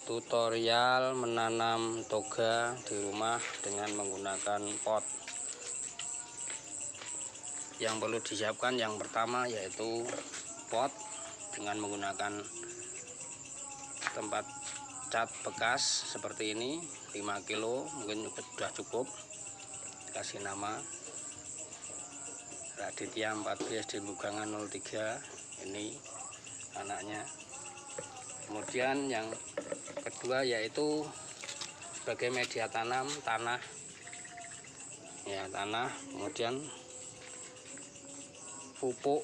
Tutorial menanam toga di rumah dengan menggunakan pot. Yang perlu disiapkan yang pertama yaitu pot dengan menggunakan tempat cat bekas seperti ini 5 kilo, mungkin sudah cukup. Kasih nama Raditya 4 SD Bugangan 03, ini anaknya. Kemudian yang kedua yaitu sebagai media tanam tanah, ya tanah. Kemudian pupuk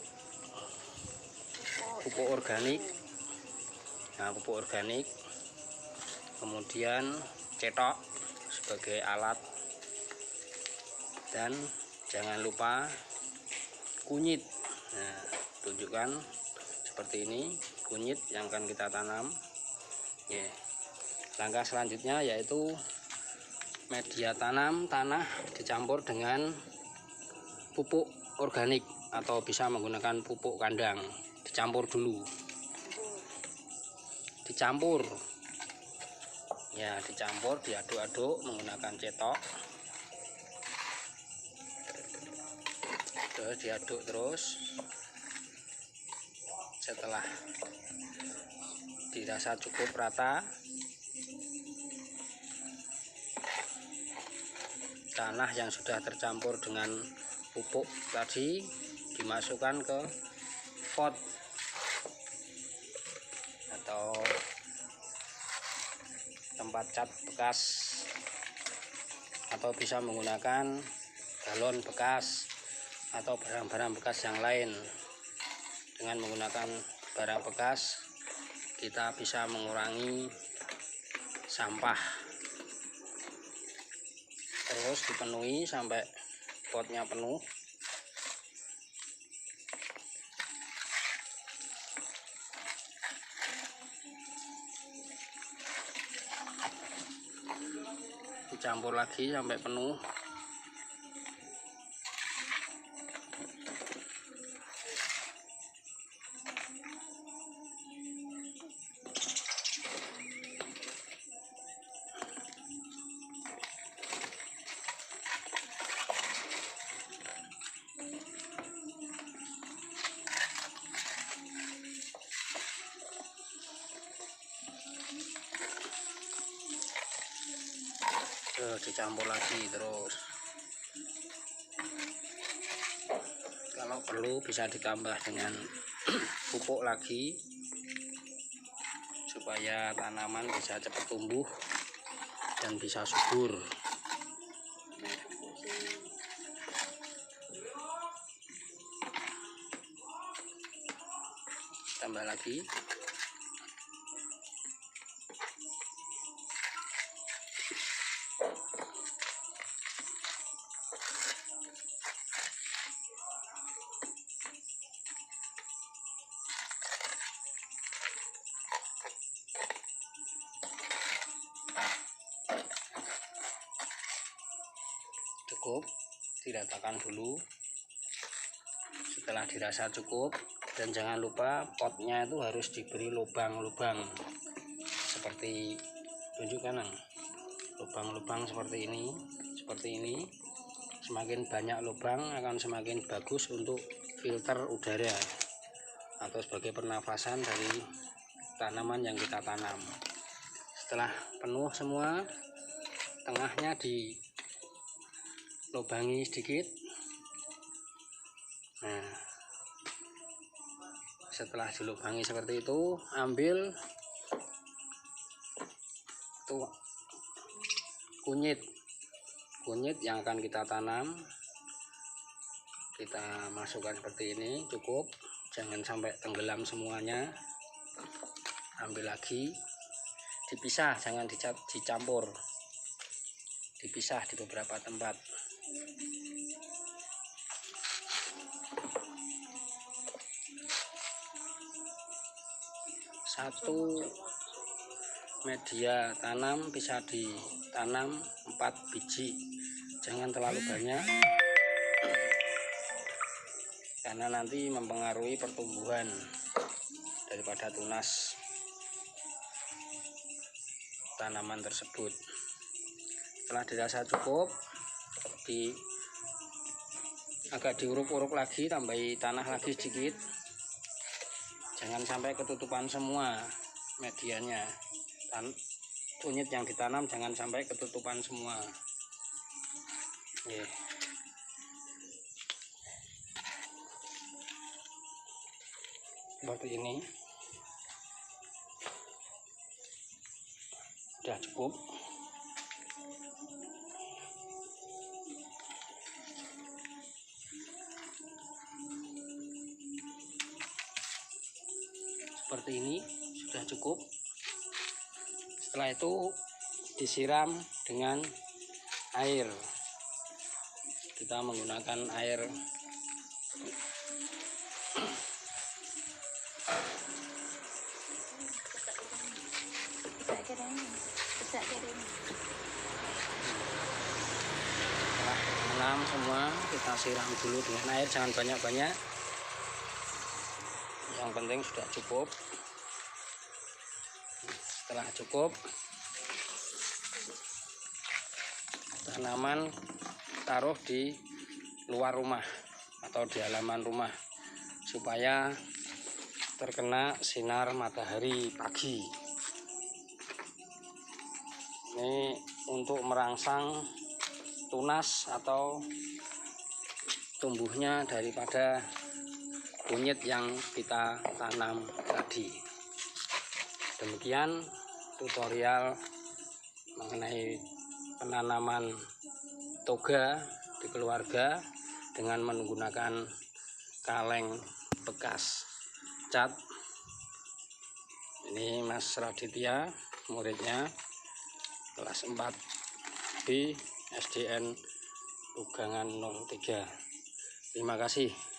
organik, nah pupuk organik. Kemudian cetok sebagai alat, dan jangan lupa kunyit. Nah, tunjukkan seperti ini kunyit yang akan kita tanam. Ya. Langkah selanjutnya yaitu media tanam tanah dicampur dengan pupuk organik atau bisa menggunakan pupuk kandang. Dicampur dulu. Dicampur. Ya, dicampur, diaduk-aduk menggunakan cetok. Terus diaduk terus. Setelah dirasa cukup rata, tanah yang sudah tercampur dengan pupuk tadi dimasukkan ke pot atau tempat cat bekas, atau bisa menggunakan galon bekas atau barang-barang bekas yang lain. Dengan menggunakan barang bekas kita bisa mengurangi sampah. Terus dipenuhi sampai potnya penuh. Dicampur lagi sampai penuh. Dicampur lagi terus. Kalau perlu bisa ditambah dengan pupuk lagi supaya tanaman bisa cepat tumbuh dan bisa subur. Tambah lagi. Cukup, diratakan dulu. Setelah dirasa cukup, dan jangan lupa potnya itu harus diberi lubang-lubang seperti tunjukkan, lubang-lubang seperti ini. Semakin banyak lubang akan semakin bagus untuk filter udara atau sebagai pernafasan dari tanaman yang kita tanam. Setelah penuh semua, tengahnya dilubangi sedikit. Nah, setelah dilubangi seperti itu, ambil tuh kunyit yang akan kita tanam. Kita masukkan seperti ini, cukup, jangan sampai tenggelam semuanya. Ambil lagi, dipisah, jangan dicampur, dipisah di beberapa tempat. Satu media tanam bisa ditanam 4 biji, jangan terlalu banyak karena nanti mempengaruhi pertumbuhan daripada tunas. tanaman tersebut. Setelah dirasa cukup, agak diuruk-uruk lagi, tambahi tanah lagi sedikit. Jangan sampai ketutupan semua medianya. Kunyit yang ditanam jangan sampai ketutupan semua. Seperti ini. Sudah cukup. Seperti ini sudah cukup. Setelah itu disiram dengan air. Kita menggunakan air menanam semua, kita siram dulu dengan air, jangan banyak-banyak. Yang penting sudah cukup. Setelah cukup, tanaman taruh di luar rumah atau di halaman rumah supaya terkena sinar matahari pagi. Ini untuk merangsang tunas atau tumbuhnya daripada kunyit yang kita tanam tadi. Demikian tutorial mengenai penanaman toga di keluarga dengan menggunakan kaleng bekas cat. Ini Mas Raditya, muridnya kelas 4B SDN Ugangan 03. Terima kasih.